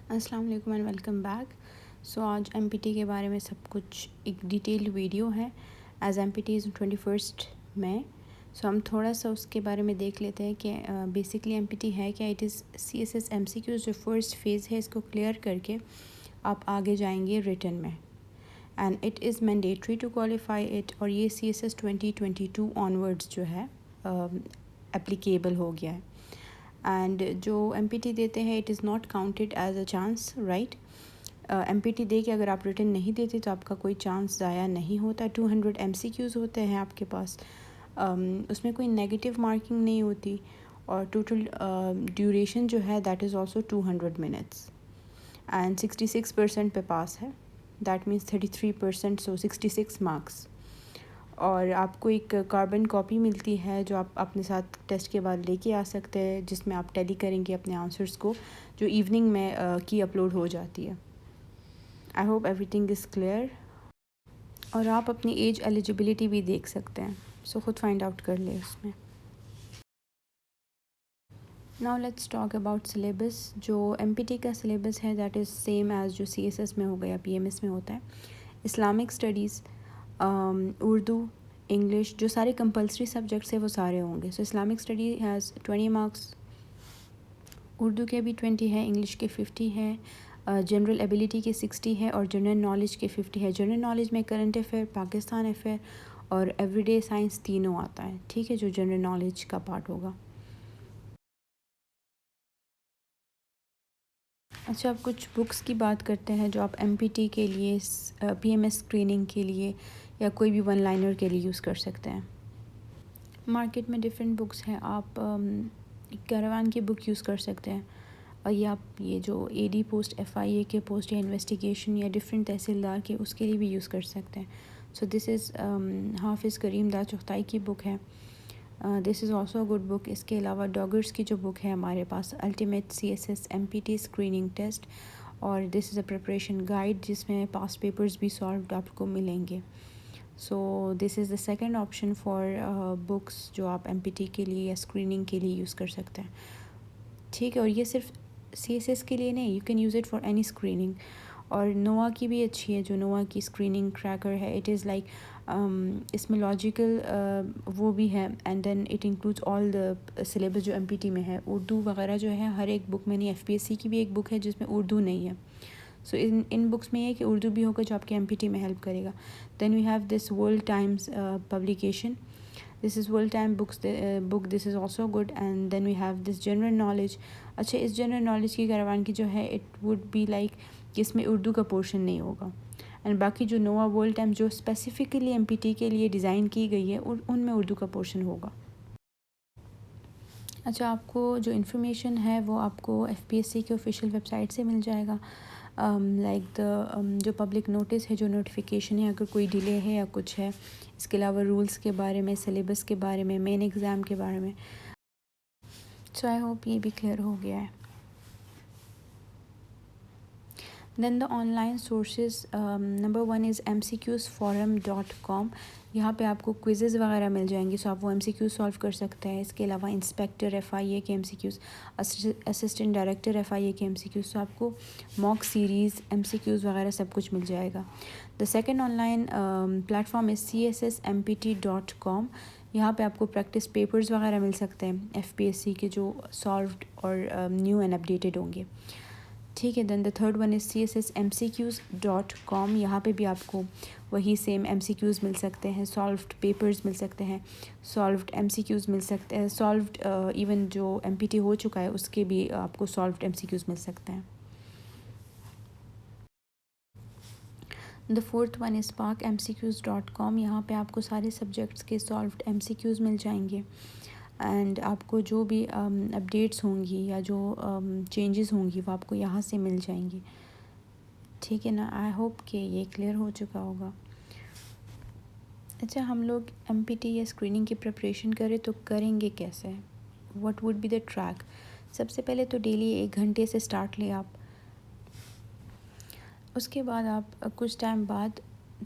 अस्सलाम वालेकुम and welcome back. सो आज एमपीटी के बारे में सब कुछ एक डिटेल्ड वीडियो है एज एमपीटी इज़ 21 मई। सो हम थोड़ा सा उसके बारे में देख लेते हैं कि बेसिकली एमपीटी है क्या। इट इज़ सीएसएस एमसीक्यूज़ जो फर्स्ट फेज़ है, इसको क्लियर करके आप आगे जाएंगे रिटन में and it is mandatory to qualify it. और ये सीएसएस 2022 ऑनवर्ड्स जो है एप्लीकेबल हो गया है। एंड जो एमपीटी देते हैं it is not counted as a chance, right. MPT दे के अगर आप रिटर्न नहीं देते तो आपका कोई चांस ज़ाया नहीं होता। 200 एमसीक्यूज़ होते हैं आपके पास, उसमें कोई नेगेटिव मार्किंग नहीं होती। और टोटल ड्यूरेशन जो है that is also 200 minutes and 66% पे पास है। That means 33%, so 66 marks. और आपको एक कार्बन कॉपी मिलती है जो आप अपने साथ टेस्ट के बाद लेके आ सकते हैं, जिसमें आप टैली करेंगे अपने आंसर्स को, जो इवनिंग में की अपलोड हो जाती है। I hope everything is clear. और आप अपनी एज एलिजिबिलिटी भी देख सकते हैं, सो खुद फाइंड आउट कर ले उसमें। Now let's talk about syllabus. जो एमपीटी का सिलेबस है दैट इज़ सेम एज़ जो सीएसएस में हो गया, पीएमएस में होता है। इस्लामिक स्टडीज़, उर्दू, इंग्लिश, जो सारे कंपलसरी सब्जेक्ट्स हैं वो सारे होंगे। So Islamic study has 20 marks, Urdu के भी 20 है, इंग्लिश के 50 है, जनरल एबिलिटी के 60 है और जनरल नॉलेज के 50 है। जनरल नॉलेज में करंट अफेयर, पाकिस्तान अफेयर और एवरीडे साइंस तीनों आता है, ठीक है, जो जनरल नॉलेज का पार्ट होगा। अच्छा, अब कुछ बुक्स की बात करते हैं जो आप एमपीटी के लिए, पीएमएस स्क्रीनिंग के लिए या कोई भी वन लाइनर के लिए यूज़ कर सकते हैं। मार्केट में डिफरेंट बुक्स हैं। आप कैरावान की बुक यूज़ कर सकते हैं, और ये आप ये जो एडी पोस्ट, एफआईए के पोस्ट या इन्वेस्टिगेशन या डिफरेंट तहसीलदार के, उसके लिए भी यूज़ कर सकते हैं। सो दिस इज़ हाफिज़ करीम दा चुगताई की बुक है। This is also a good book. इसके अलावा डॉगर्स की जो बुक है हमारे पास, ultimate CSS MPT screening test, और this is a preparation guide जिसमें पास्ट पेपर्स भी सॉल्व्ड आपको मिलेंगे। So this is the second option for books जो आप एमपीटी के लिए या स्क्रीनिंग के लिए यूज़ कर सकते हैं, ठीक है। और ये सिर्फ सीएसएस के लिए नहीं, you can use it for any screening. और नोआ की भी अच्छी है, जो नोआ की स्क्रीनिंग क्रैकर है। इट इज़ लाइक इसमें लॉजिकल वो भी है and then it includes all the syllabus जो एमपीटी में है। उर्दू वगैरह जो है हर एक बुक में नहीं। एफपीएससी की भी एक बुक है जिसमें उर्दू नहीं है। सो इन बुक्स में ये है कि उर्दू भी होगा जो आपके एमपीटी में हेल्प करेगा। Then we have this world times publication, this is world time books book, this is also good. And then we have this general knowledge. अच्छा, इस जनरल नॉलेज की करवान की जो है, इट वुड बी लाइक कि इसमें उर्दू का पोर्शन नहीं होगा। एंड बाकी जो नोआ वर्ल्ड टाइम जो स्पेसिफ़िकली एमपीटी के लिए डिज़ाइन की गई है, उनमें उर्दू का पोर्शन होगा। अच्छा, आपको जो इन्फॉर्मेशन है वो आपको एफपीएससी के ऑफिशियल वेबसाइट से मिल जाएगा। लाइक द जो पब्लिक नोटिस है, जो नोटिफिकेशन है अगर कोई डिले है या कुछ है। इसके अलावा रूल्स के बारे में, सिलेबस के बारे में, मेन एग्ज़ाम के बारे में। सो आई होप ये भी क्लियर हो गया है। Then the online sources, number 1 is mcqsforum.com। यहाँ पे आपको क्विज़ेज़ वगैरह मिल जाएंगी, सो आप वो MCQ सॉल्व कर सकते हैं। इसके अलावा इंस्पेक्टर FIA के MCQs, असिस्टेंट डायरेक्टर FIA के MCQs, सो आपको मॉक सीरीज़, MCQs वगैरह सब कुछ मिल जाएगा। The second online platform is cssmpt.com। यहाँ पे आपको प्रैक्टिस पेपर्स वगैरह मिल सकते हैं FPSC के, जो सॉल्व्ड और न्यू एंड अपडेटेड होंगे, ठीक है। Then the third one is cssmcqs.com। यहाँ पे भी आपको वही सेम MCQs मिल सकते हैं, सॉल्व्ड पेपर्स मिल सकते हैं, सॉल्व्ड MCQs मिल सकते हैं, सॉल्व्ड इवन जो MPT हो चुका है उसके भी आपको सॉल्व्ड MCQs मिल सकते हैं। The fourth one is sparkmcqs.com। यहाँ पे आपको सारे सब्जेक्ट्स के सॉल्व्ड MCQs मिल जाएंगे एंड आपको जो भी अपडेट्स होंगी या जो चेंजेस होंगी वो आपको यहाँ से मिल जाएंगी, ठीक है ना। आई होप कि ये क्लियर हो चुका होगा। अच्छा, हम लोग एमपीटी या स्क्रीनिंग की प्रिपरेशन करें तो करेंगे कैसे, what would be the track. सबसे पहले तो डेली 1 घंटे से स्टार्ट लें आप। उसके बाद आप कुछ टाइम बाद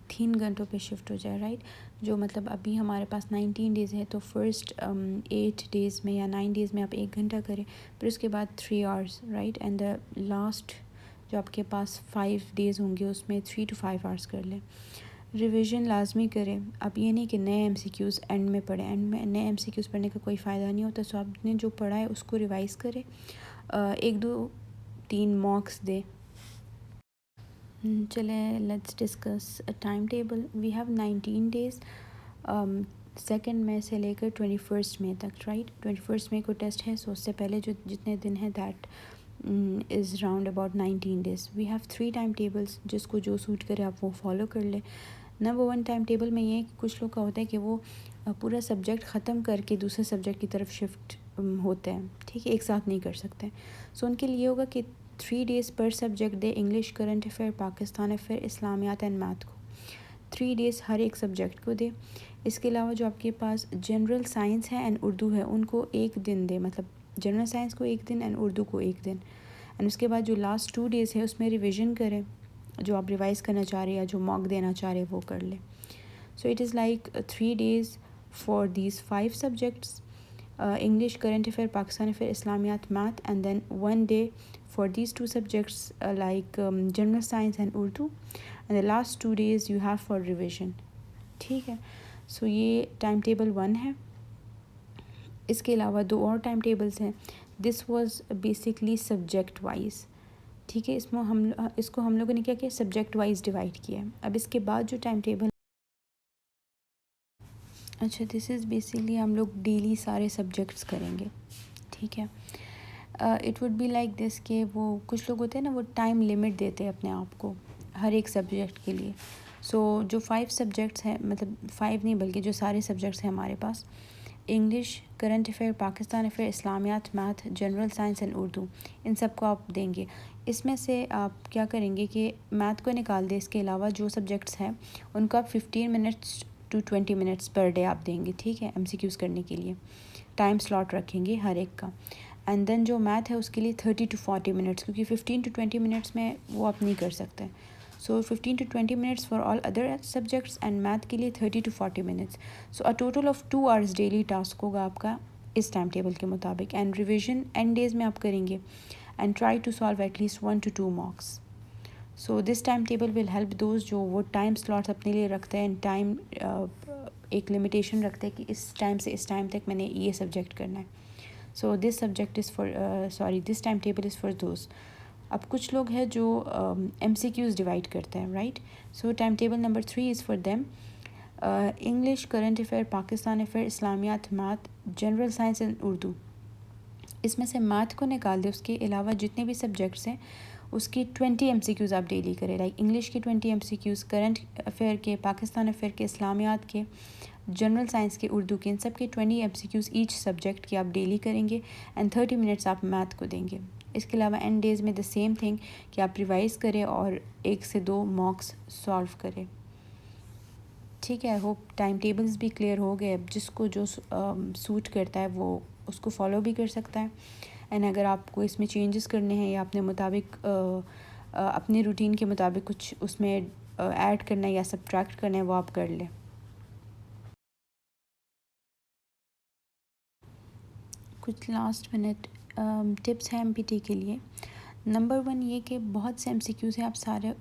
3 घंटों पे शिफ्ट हो जाए, राइट। जो मतलब अभी हमारे पास 19 डेज़ है, तो फर्स्ट 8 डेज़ में या 9 डेज़ में आप 1 घंटा करें, फिर उसके बाद 3 hours, right. And the last जो आपके पास 5 डेज़ होंगे उसमें 3 to 5 आवर्स कर लें। रिवीजन लाजमी करें। अब ये नहीं कि नए MCQs एंड में पढ़ें, एंड में नए MCQs पढ़ने का कोई फ़ायदा नहीं होता। सो आपने जो पढ़ा है उसको रिवाइज़ करें, 1 2 3 मॉक्स दे। चले let's discuss a time table. We have 19 days, 2 मई से लेकर 21 मई तक, राइट। 21 मई को टेस्ट है, सो उससे पहले जो जितने दिन हैं that is round about 19 days. We have 3 time tables, जिसको जो सूट करे आप वो फॉलो कर ले। नंबर 1 टाइम टेबल में ये कुछ लोग का होता है कि वो पूरा सब्जेक्ट ख़त्म करके दूसरे सब्जेक्ट की तरफ शिफ्ट होते हैं, ठीक है, एक साथ नहीं कर सकते। सो उनके लिए होगा कि 3 डेज़ पर सब्जेक्ट दे, English, current affair, Pakistan affair, Islamiyat and math को 3 डेज़ हर एक सब्जेक्ट को दे। इसके अलावा जो आपके पास जनरल साइंस है एंड उर्दू है उनको 1 दिन दे, मतलब जनरल साइंस को 1 दिन एंड उर्दू को 1 दिन। एंड उसके बाद जो लास्ट 2 डेज़ है उसमें रिविज़न करें, जो आप रिवाइज़ करना चाह रहे हैं या जो मॉक देना चाह रहे हैं वो कर लें। So it is like 3 days for these 5 subjects, English, current affair, Pakistan affair, Islamiyat, math, and then 1 day for these 2 subjects like general science and Urdu, and the last 2 days you have for revision, ठीक है। सो ये time table 1 है। इसके अलावा 2 और time tables हैं। This was basically subject wise, ठीक है। इसको हम लोगों ने क्या किया, सब्जेक्ट वाइज डिवाइड किया है। अब इसके बाद जो टाइम टेबल, अच्छा, दिस इज़ बेसिकली हम लोग डेली सारे सब्जेक्ट्स करेंगे, ठीक है। It would be like this कि वो कुछ लोग होते हैं ना, वो टाइम लिमिट देते हैं अपने आप को हर एक सब्जेक्ट के लिए। सो जो 5 सब्जेक्ट्स हैं, मतलब 5 नहीं बल्कि जो सारे सब्जेक्ट्स हैं हमारे पास, English, current affair, Pakistan affair, Islamiyat, math, general science and Urdu, इन सब को आप देंगे। इसमें से आप क्या करेंगे कि मैथ को निकाल दें। इसके अलावा जो सब्जेक्ट्स हैं उनको आप 15 minutes to 20 minutes per day आप देंगे, ठीक है, MCQs करने के लिए टाइम स्लॉट रखेंगे हर एक का। एंड देन जो मैथ है उसके लिए 30 to 40 मिनट्स, क्योंकि 15 to 20 मिनट्स में वो आप नहीं कर सकते। सो 15 to 20 minutes for all other subjects, and math के लिए 30 to 40 minutes. So a total of 2 hours daily task होगा आपका इस टाइम टेबल के मुताबिक। एंड रिविजन एंड डेज़ में आप करेंगे, and try to solve at least 1 to 2 mocks. So this time table will help those जो वो टाइम स्लॉट्स अपने लिए रखते हैं, टाइम एक लिमिटेशन रखते हैं कि इस टाइम से इस टाइम तक मैंने ये सब्जेक्ट करना है। So this subject is for this time table is for those. अब कुछ लोग हैं जो MCQs डिवाइड करते हैं, right. So time table number 3 is for them English, current affair, Pakistan affair, Islamiyat, math, general science and Urdu. इसमें से मैथ को निकाल दे, उसके अलावा जितने भी सब्जेक्ट्स हैं उसकी 20 MCQs आप डेली करें। लाइक इंग्लिश के 20 MCQs, करंट अफेयर के, पाकिस्तान अफेयर के, इस्लामियात के, जनरल साइंस के, उर्दू के, इन सब के 20 MCQs ईच सब्जेक्ट की आप डेली करेंगे। एंड 30 मिनट्स आप मैथ को देंगे। इसके अलावा एंड डेज़ में द सेम थिंग कि आप रिवाइज़ करें और 1 से 2 मॉक्स सॉल्व करें, ठीक है। आई होप टाइम टेबल्स भी क्लियर हो गए। अब जिसको जो सूट करता है वो उसको फॉलो भी कर सकता है। एंड अगर आपको इसमें चेंजेस करने हैं या अपने मुताबिक अपने रूटीन के मुताबिक कुछ उसमें ऐड करना है या सब्ट्रैक्ट करना है वो आप कर लें। कुछ लास्ट मिनट टिप्स हैं MPT के लिए। नंबर 1 ये कि बहुत से MCQs हैं, आप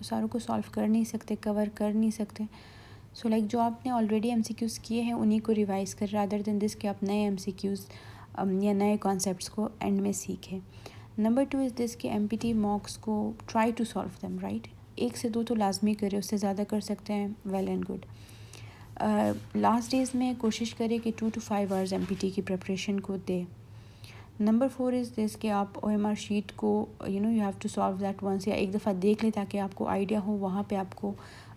सारों को सॉल्व कर नहीं सकते, कवर कर नहीं सकते। सो लाइक जो आपने ऑलरेडी MCQs किए हैं उन्हीं को रिवाइज़ कर, रादर देन दिस कि आप नए MCQs या नए कॉन्सेप्ट्स को एंड में सीखें। नंबर 2 इज़ दिस कि MPT मॉक्स को try to solve them, right. 1 से 2 तो लाजमी करें, उससे ज़्यादा कर सकते हैं well and good. Last days में कोशिश करें कि 2 to 5 आवर्स MPT की प्रिपरेशन को दे। नंबर 4 इज़ दिस कि आप OMR शीट को you have to solve that once, या एक दफ़ा देख लें ताकि आपको आइडिया हो, वहाँ पे आपको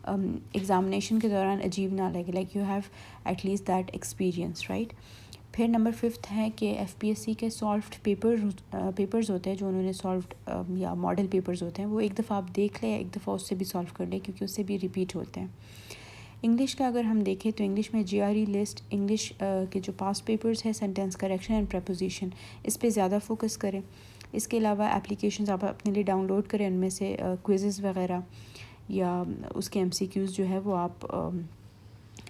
एग्ज़ामिनेशन के दौरान अजीब ना लगे, like you have at least that experience, right. फिर नंबर 5 है कि FPSC के सॉल्व्ड पेपर्स होते हैं जो उन्होंने सॉल्व्ड या मॉडल पेपर्स होते हैं, वो एक दफ़ा आप देख लें या एक दफ़ा उससे भी सॉल्व कर लें, क्योंकि उससे भी रिपीट होते हैं। इंग्लिश का अगर हम देखें तो इंग्लिश में GRE लिस्ट, इंग्लिश के जो पास्ट पेपर्स है, सेंटेंस करेक्शन एंड प्रपोजिशन, इस पे ज़्यादा फोकस करें। इसके अलावा एप्लीकेशंस आप अपने लिए डाउनलोड करें, उनमें से क्विज़ेज़ वगैरह या उसके MCQs जो है वो आप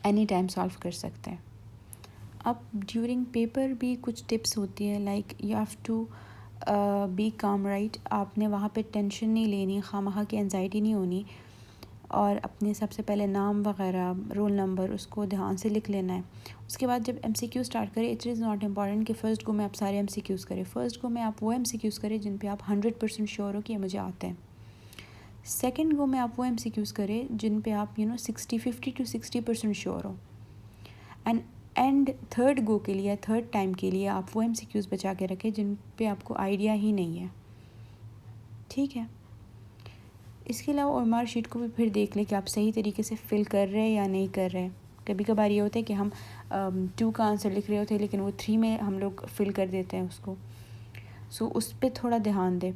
एनी टाइम सॉल्व कर सकते हैं। अब ड्यूरिंग पेपर भी कुछ टिप्स होती है, like you have to be calm right, आपने वहाँ पे टेंशन नहीं लेनी, खामखा की एंजाइटी नहीं होनी, और अपने सबसे पहले नाम वगैरह, रोल नंबर, उसको ध्यान से लिख लेना है। उसके बाद जब MCQ स्टार्ट करें, इट इज़ नॉट इम्पॉर्टेंट कि फ़र्स्ट गो में आप सारे MCQs करें। फ़र्स्ट गो में आप वो MCQs करें जिन पे आप 100% श्योर हो कि ये मुझे आते हैं। सेकेंड गो में आप वो MCQs करें जिन पे आप 50 to 60% श्योर हो। एंड थर्ड गो के लिए, थर्ड टाइम के लिए आप वो MCQs बचा के रखें जिन पे आपको आइडिया ही नहीं है। ठीक है। इसके अलावा OMR शीट को भी फिर देख लें कि आप सही तरीके से फ़िल कर रहे हैं या नहीं कर रहे हैं। कभी कभार ये होता है कि हम 2 का आंसर लिख रहे होते हैं लेकिन वो 3 में हम लोग फ़िल कर देते हैं उसको। सो उस पर थोड़ा ध्यान दें।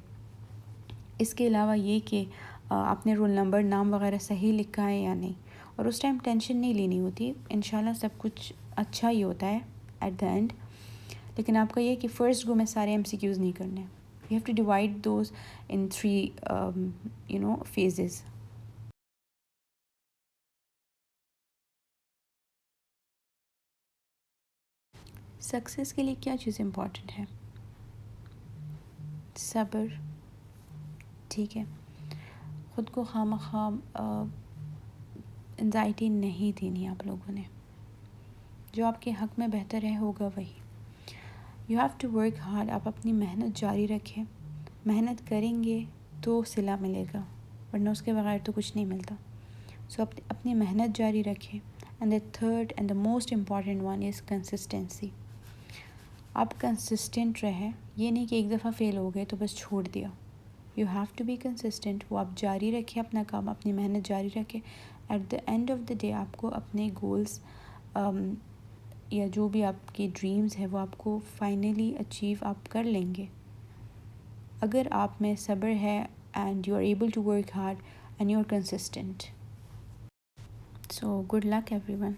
इसके अलावा ये कि आपने रोल नंबर, नाम वगैरह सही लिखा है या नहीं, और उस टाइम टेंशन नहीं लेनी होती। इंशाल्लाह सब कुछ अच्छा ही होता है एट द एंड। लेकिन आपका ये कि फ़र्स्ट गो में सारे MCQs नहीं करने। You have to divide those in 3 phases. Success के लिए क्या चीज़ इम्पॉर्टेंट है? सब्र। ठीक है। ख़ुद को खामखा एंजाइटी नहीं देनी आप लोगों ने। जो आपके हक़ में बेहतर है होगा वही। You have to work hard. आप अपनी मेहनत जारी रखें। मेहनत करेंगे तो सिला मिलेगा, वरना उसके बगैर तो कुछ नहीं मिलता। सो अपनी मेहनत जारी रखें। And the third and the most important one is consistency. आप कंसिस्टेंट रहें। ये नहीं कि एक दफ़ा फ़ेल हो गए तो बस छोड़ दिया। You have to be consistent. वो आप जारी रखें अपना काम, अपनी मेहनत जारी रखें। At the end of the day आपको अपने गोल्स या जो भी आपके ड्रीम्स हैं वो आपको फाइनली अचीव आप कर लेंगे अगर आप में सब्र है and you are able to work hard and you are consistent. So good luck everyone.